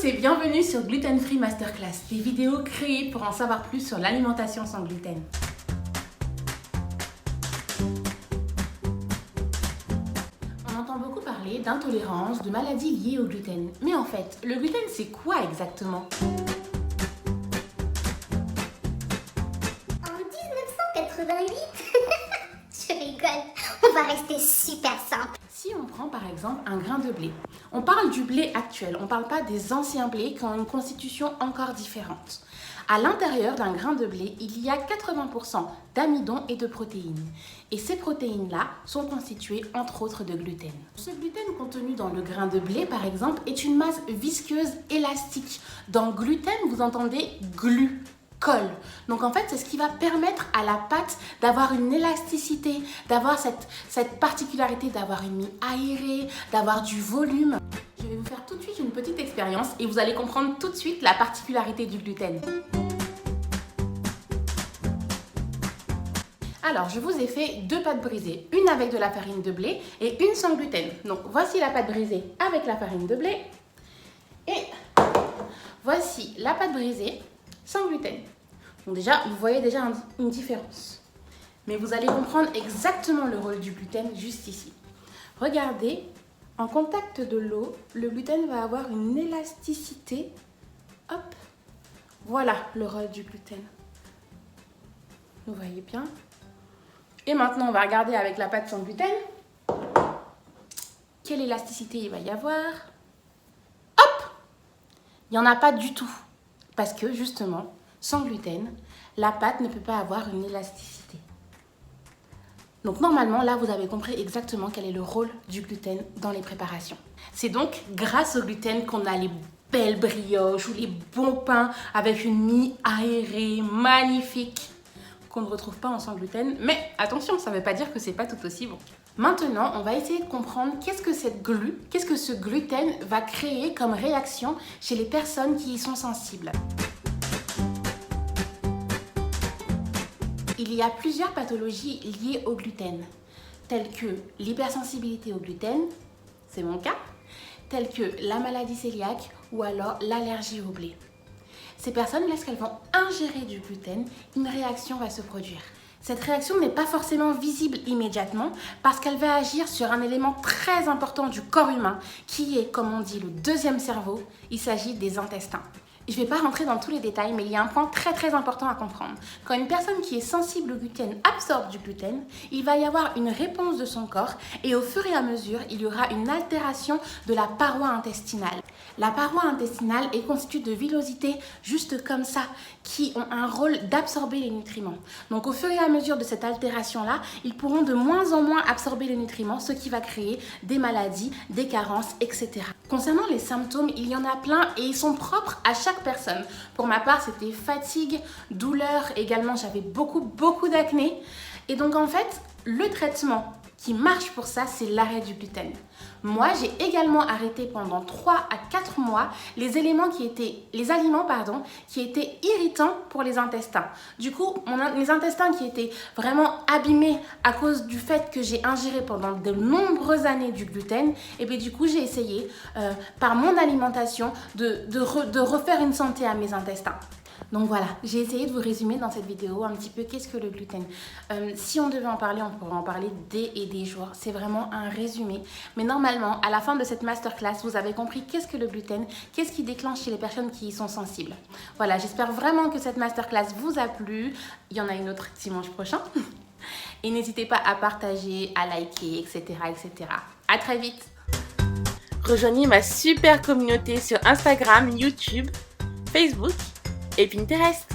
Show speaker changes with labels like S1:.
S1: et bienvenue sur Gluten Free Masterclass, des vidéos créées pour en savoir plus sur l'alimentation sans gluten. On entend beaucoup parler d'intolérance, de maladies liées au gluten. Mais en fait, le gluten c'est quoi exactement?
S2: En 1988, je rigole, on va rester super simple.
S1: Si on prend par exemple un grain de blé, on parle du blé actuel, on ne parle pas des anciens blés qui ont une constitution encore différente. À l'intérieur d'un grain de blé, il y a 80% d'amidon et de protéines. Et ces protéines-là sont constituées entre autres de gluten. Ce gluten contenu dans le grain de blé, par exemple, est une masse visqueuse élastique. Dans gluten, vous entendez glu. Colle. Donc en fait, c'est ce qui va permettre à la pâte d'avoir une élasticité, d'avoir cette particularité d'avoir une mie aérée, d'avoir du volume. Je vais vous faire tout de suite une petite expérience et vous allez comprendre tout de suite la particularité du gluten. Alors, je vous ai fait deux pâtes brisées, une avec de la farine de blé et une sans gluten. Donc voici la pâte brisée avec la farine de blé et voici la pâte brisée sans gluten. Donc déjà, vous voyez déjà une différence. Mais vous allez comprendre exactement le rôle du gluten juste ici. Regardez, en contact de l'eau, le gluten va avoir une élasticité. Hop, voilà le rôle du gluten. Vous voyez bien. Et maintenant, on va regarder avec la pâte sans gluten. Quelle élasticité il va y avoir? Hop, il n'y en a pas du tout. Parce que justement, sans gluten, la pâte ne peut pas avoir une élasticité. Donc normalement, là, vous avez compris exactement quel est le rôle du gluten dans les préparations. C'est donc grâce au gluten qu'on a les belles brioches ou les bons pains avec une mie aérée, magnifique, qu'on ne retrouve pas en sans gluten. Mais attention, ça ne veut pas dire que c'est pas tout aussi bon. Maintenant, on va essayer de comprendre qu'est-ce que ce gluten va créer comme réaction chez les personnes qui y sont sensibles. Il y a plusieurs pathologies liées au gluten, telles que l'hypersensibilité au gluten, c'est mon cas, telles que la maladie cœliaque ou alors l'allergie au blé. Ces personnes, lorsqu'elles vont ingérer du gluten, une réaction va se produire. Cette réaction n'est pas forcément visible immédiatement parce qu'elle va agir sur un élément très important du corps humain qui est, comme on dit, le deuxième cerveau. Il s'agit des intestins. Je ne vais pas rentrer dans tous les détails, mais il y a un point très important à comprendre. Quand une personne qui est sensible au gluten absorbe du gluten, il va y avoir une réponse de son corps et au fur et à mesure, il y aura une altération de la paroi intestinale. La paroi intestinale est constituée de villosités juste comme ça, qui ont un rôle d'absorber les nutriments. Donc au fur et à mesure de cette altération-là, ils pourront de moins en moins absorber les nutriments, ce qui va créer des maladies, des carences, etc. Concernant les symptômes, il y en a plein et ils sont propres à chaque personne. Pour ma part, c'était fatigue, douleur, également j'avais beaucoup d'acné. Et donc en fait, le traitement qui marche pour ça, c'est l'arrêt du gluten. Moi, j'ai également arrêté pendant 3 à 4 mois les aliments qui étaient irritants pour les intestins. Du coup, mes intestins qui étaient vraiment abîmés à cause du fait que j'ai ingéré pendant de nombreuses années du gluten, et bien du coup, j'ai essayé par mon alimentation de refaire une santé à mes intestins. Donc voilà, j'ai essayé de vous résumer dans cette vidéo un petit peu qu'est-ce que le gluten. Si on devait en parler, on pourrait en parler des jours. C'est vraiment un résumé. Mais normalement, à la fin de cette masterclass, vous avez compris qu'est-ce que le gluten, qu'est-ce qui déclenche chez les personnes qui y sont sensibles. Voilà, j'espère vraiment que cette masterclass vous a plu. Il y en a une autre dimanche prochain. Et n'hésitez pas à partager, à liker, etc. etc. À très vite. Rejoignez ma super communauté sur Instagram, YouTube, Facebook et Pinterest.